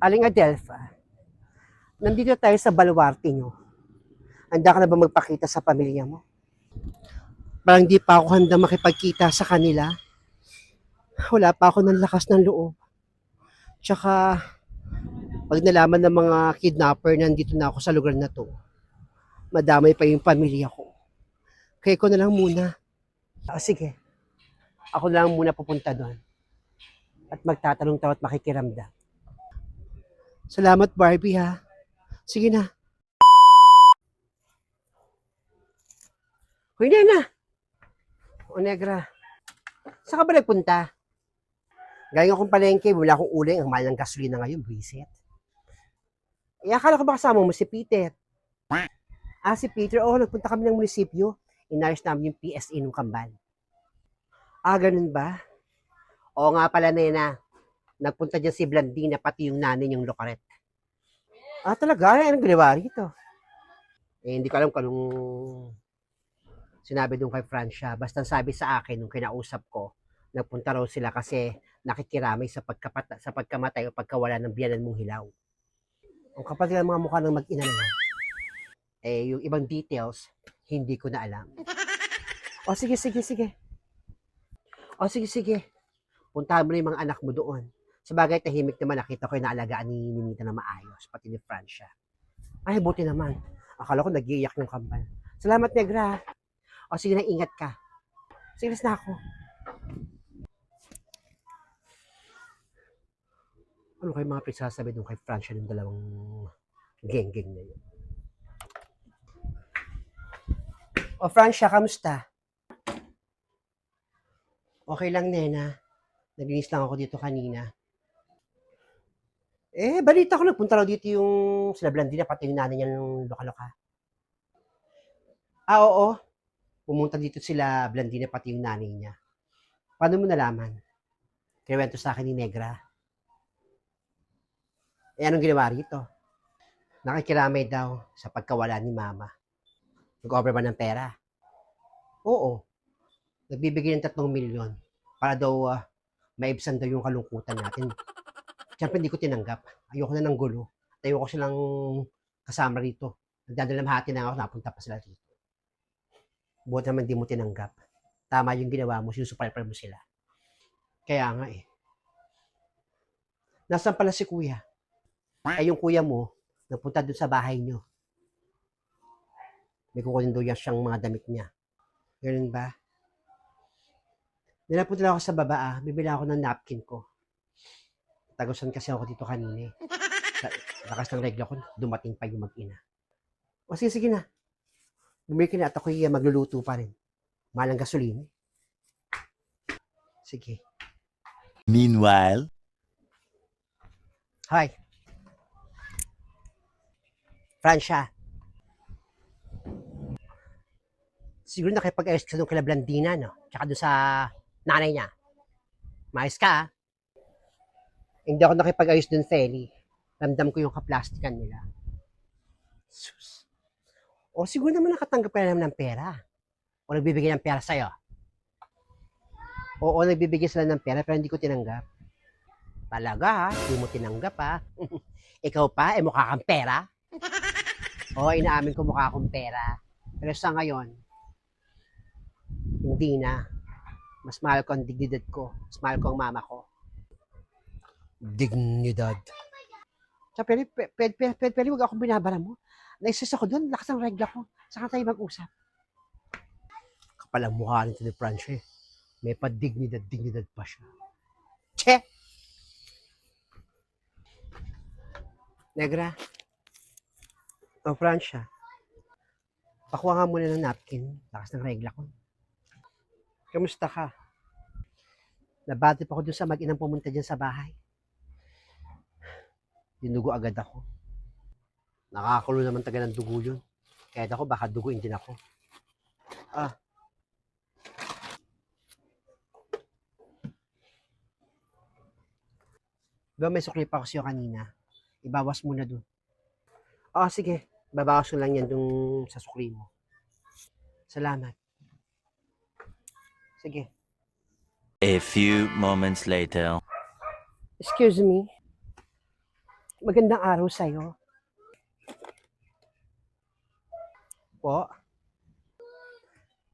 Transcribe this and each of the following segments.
Aling Adelpha, nandito tayo sa baluarte nyo. Handa ka na ba magpakita sa pamilya mo? Parang di pa ako handa makipagkita sa kanila. Wala pa ako ng lakas ng loob. Tsaka, pag nalaman ng mga kidnapper na nandito na ako sa lugar na to, madamay pa yung pamilya ko. Kaya ko na lang muna. Sige, ako na lang muna pupunta doon. At magtatanong tayo at makikiramdam. Salamat Barbie ha. Sige na. Hoy na. O Negra, saan ka ba nagpunta? Galing akong palengke, wala akong uling, ang mahal ng gasolina ngayon, buwisit. Akala ko ba kasama mo si Peter? Si Peter, nagpunta kami ng munisipyo. Inayos namin yung PSA ng kambal. Ganun ba? Oo nga pala, Nena. Nagpunta dyan si Blandina, pati yung nanay niyang Locaret. Talaga? Anong ginawa rito? Hindi ko alam kung anong sinabi doon kay Francia. Basta sabi sa akin, nung kinausap ko, nagpunta raw sila kasi nakikiramay sa pagkamatay o pagkawala ng biyanan mong hilaw. Ang kapal ng mga mukha ng mag-ina na yung ibang details, hindi ko na alam. Sige. Sige. Puntahan mo na yung mga anak mo doon. Sabagay, tahimik naman, nakita ko yung naalagaan ni Ninita na maayos, pati ni Francia. Buti naman. Akala ko nag-iiyak yung kambal. Salamat, Negra. Sige na, ingat ka. Sige na ako. Ano kayo mga pinagsasabi doon kay Francia ng dalawang geng-geng na yun? Francia, kamusta? Okay lang, Nena. Naglinis lang ako dito kanina. Balita ko nagpunta raw dito yung sila Blandina, pati yung nanay niya ng loka-loka. Oo. Pumunta dito sila Blandina, pati yung nanay niya. Paano mo nalaman? Kinuwento sa akin ni Negra. Anong ginawa rito? Nakikiramay daw sa pagkawala ni Mama. Nag-offer ba ng pera? Oo. Nagbibigay ng 3 milyon para daw maibsan daw yung kalungkutan natin. Siyempre hindi ko tinanggap. Ayoko na ng gulo. Ayoko silang kasama rito. Nagdadalamhati na ako, napunta pa sila rito. Buot naman di mo tinanggap. Tama yung ginawa mo, sinusupalpal mo sila. Kaya nga Nasaan pala si kuya? Yung kuya mo, nagpunta doon sa bahay nyo. May kukunin daw yan siyang mga damit niya. Ganun ba? Nilapunta lang ako sa baba bibili ako ng napkin ko. Tagusan kasi ako dito kanina lakas ng regla ko, dumating pa yung mag-ina. Sige na. Bumili ka na at ako'y magluluto pa rin. Mahal ang gasolina. Sige. Meanwhile, Hi. Francia. Siguro nakipag-ayos ka doon kay Blandina, no? Tsaka doon sa nanay niya. Maayos ka, Hindi ako nakipag-ayos doon, Feli. Ramdam ko yung kaplastikan nila. Sus. Siguro naman nakatanggap ka naman ng pera. O nagbibigay ng pera sa'yo. Oo, nagbibigay sila ng pera pero hindi ko tinanggap. Talaga hindi mo tinanggap Ikaw pa, mukha kang pera. Inaamin ko mukha akong pera. Pero sa ngayon, hindi na. Mas mahal ko ang dignidad ko. Mas mahal ko ang mama ko. Dignidad. Pero huwag akong binabara mo. Naisus ako doon, lakas ang regla ko. Saka tayo mag-usap. Kapal ang mukha nito ni Francia. May pa-dignidad pa siya. Che! Negra. Francia. Pakuha nga muna ng napkin. Lakas ng regla ko. Kamusta ka? Nabati pa ako doon sa mag-inang pumunta dyan sa bahay. Dinugo agad ako. Nakakakulo naman taga ng dugo yun. Kahit ako, baka duguin din ako. Diba may sukli pa ako sa'yo kanina? Ibawas mo na dun. Sige. Babawas ko lang yan dun sa sukli mo. Salamat. Sige. a few moments later. Excuse me. Magandang araw sa'yo. Po,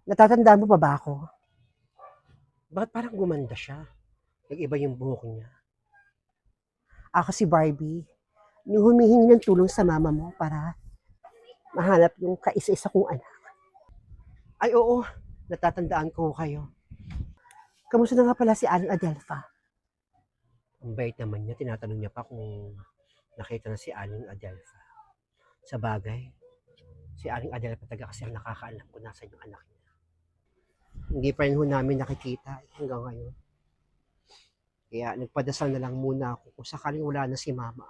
natatandaan mo pa ba ako? Bakit parang gumanda siya? Nag-iba yung buhok niya. Ako si Barbie, yung humihingi ng tulong sa mama mo para mahanap yung kaisa-isa kong anak. Ay oo, natatandaan ko kayo. Kamusta na nga pala si Aling Adelpha? Ang bait naman niya, tinatanong niya pa kung nakita na si Aling Adelpha. Sa bagay, si Aling Adelpha taga kasi ang nakakaalam kung nasan yung anak niya. Hindi pa rin ho namin nakikita hanggang ngayon. Kaya nagpadasal na lang muna ako kung sakaling wala na si Mama.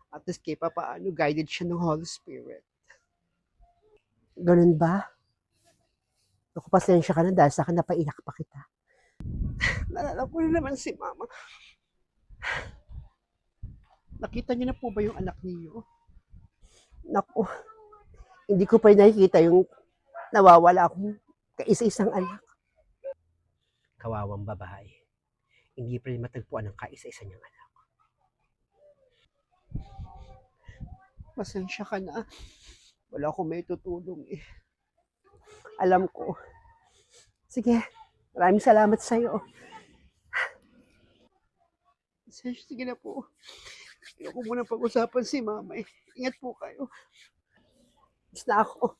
At least kaya paano guided siya ng Holy Spirit. Ganun ba? Naku, pasensya ka na dahil sa akin napaiyak pa kita. Naalala ko na naman si Mama. Nakita niyo na po ba yung anak niyo? Naku, hindi ko pa rin nakikita yung nawawala akong kaisa-isang anak. Kawawang babae. Hindi pa rin matagpuan ang kaisa-isa niyang anak. Pasensya ka na. Wala akong may tutulong eh. Alam ko. Sige, maraming salamat sa'yo. Sige na po. Ayoko muna pag-usapan si Mama eh. Ingat po kayo. Basta ako.